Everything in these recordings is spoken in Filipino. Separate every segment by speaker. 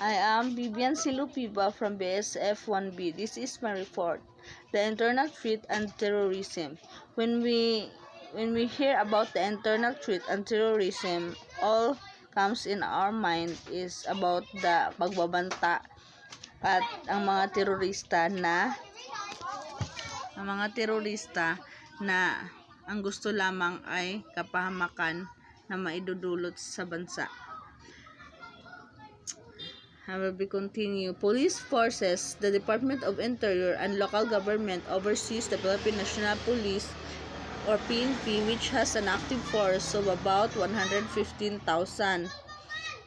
Speaker 1: I am Vivian Silupiba from BSF 1B. This is my report. The internal threat and terrorism. When we hear about the internal threat and terrorism, all comes in our mind is about the pagbabanta at ang mga terorista na ang gusto lamang ay kapahamakan na maidudulot sa bansa. I will be continue. Police forces, the Department of Interior, and local government oversees the Philippine National Police or PNP, which has an active force of about 115,000.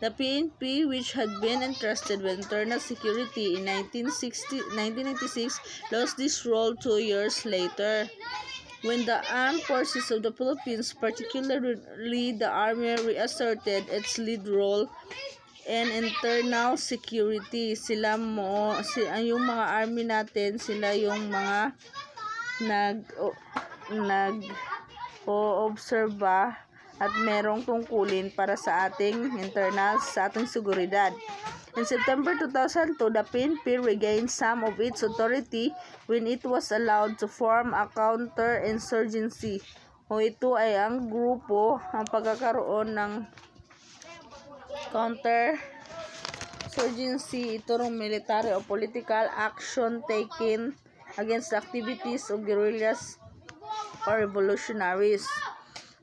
Speaker 1: The PNP, which had been entrusted with internal security in 1996, lost this role 2 years later, when the armed forces of the Philippines, particularly the Army, reasserted its lead role and internal security. Yung mga army natin, sila yung mga nag-oobserba at merong tungkulin para sa ating internal, sa ating seguridad. In September 2002, the PNP regained some of its authority when it was allowed to form a counter-insurgency. Ito ay ang grupo, ang pagkakaroon ng counter-insurgency, ito ng military o political action taken against the activities of guerrillas or revolutionaries.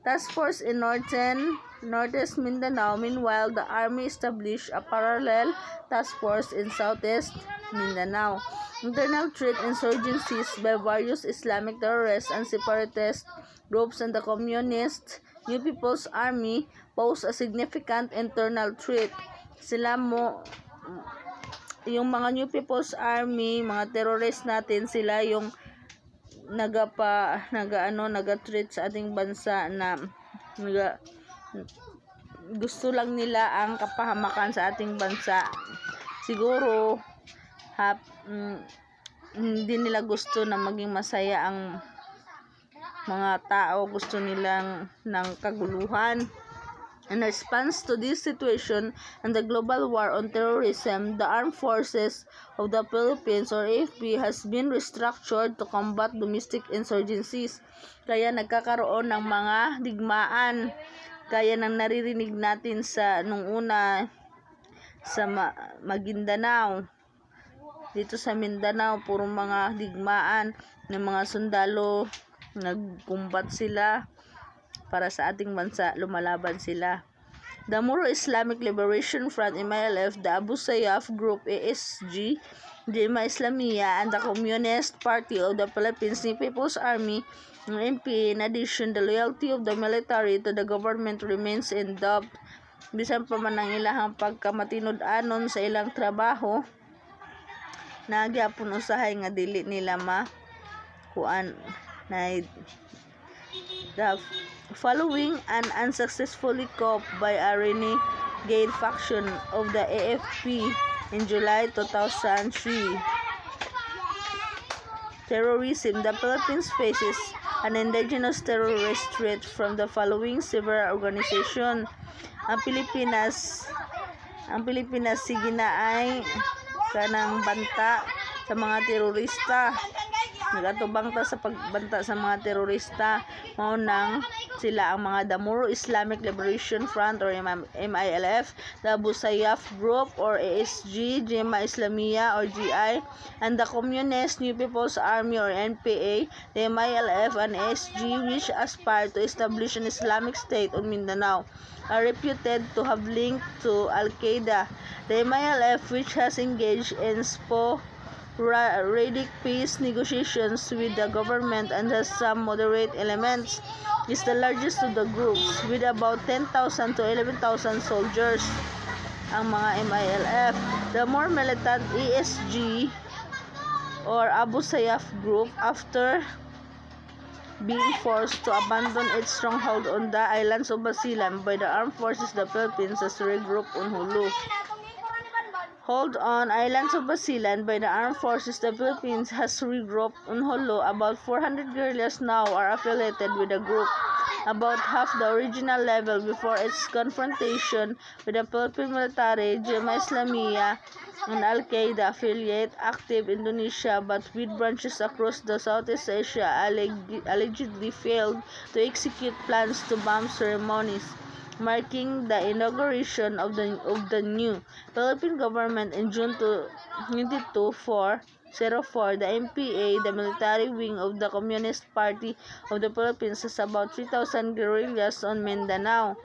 Speaker 1: Task Force in Northeast Mindanao. Meanwhile, the Army established a parallel task force in Southeast Mindanao. Internal threat insurgencies by various Islamic terrorists and separatist groups and the Communist New People's Army pose a significant internal threat. Yung mga New People's Army, mga terrorist natin, sila yung naga-threat sa ating bansa na gusto lang nila ang kapahamakan sa ating bansa. Siguro hindi nila gusto na maging masaya ang mga tao, gusto nilang ng kaguluhan. In response to this situation and the global war on terrorism, the Armed Forces of the Philippines or AFP has been restructured to combat domestic insurgencies. Kaya nagkakaroon ng mga digmaan. Kaya nang naririnig natin nung una sa Maguindanao, dito sa Mindanao, puro mga digmaan ng mga sundalo, nagkumbat sila para sa ating bansa, lumalaban sila. The Moro Islamic Liberation Front, MILF, the Abu Sayyaf Group, ASG, Jemaah Islamiyah, and the Communist Party of the Philippines, New People's Army, MP. In addition, the loyalty of the military to the government remains in doubt. Bisan pa man ang ilahang pagkamatinud-anon sa ilang trabaho, nagyapon usahay nga dili nila the following an unsuccessfully coup by a renegade faction of the AFP in July 2003. Terrorism. The Philippines faces an indigenous terrorist threat from the following several organizations. Ang Pilipinas sige na ay kanang banta sa mga terorista. Nagatubang ta sa pagbanta sa mga terorista. Maunang sila ang mga the Moro Islamic Liberation Front or MILF, the Abu Sayyaf Group or ASG, Jemaah Islamiyah or GI, and the Communist New People's Army or NPA, the MILF and ASG, which aspire to establish an Islamic State on Mindanao, are reputed to have linked to Al-Qaeda. The MILF, which has engaged in sporadic peace negotiations with the government and has some moderate elements, is the largest of the groups with about 10,000 to 11,000 soldiers. Ang mga MILF, the more militant ESG or Abu Sayyaf Group, after being forced to abandon its stronghold on the islands of Basilan by the armed forces of the Philippines, has regrouped on Hulu. Hold on, islands of Basilan by the armed forces the Philippines has regrouped on Holo. About 400 guerrillas now are affiliated with the group. about half the original level before its confrontation with the Philippine military, Jemaah Islamiyah, an Al-Qaeda affiliate active in Indonesia but with branches across the Southeast Asia, allegedly failed to execute plans to bomb ceremonies marking the inauguration of the new Philippine government in June 2204. The MPA, the military wing of the Communist Party of the Philippines, has about 3,000 guerrillas on Mindanao.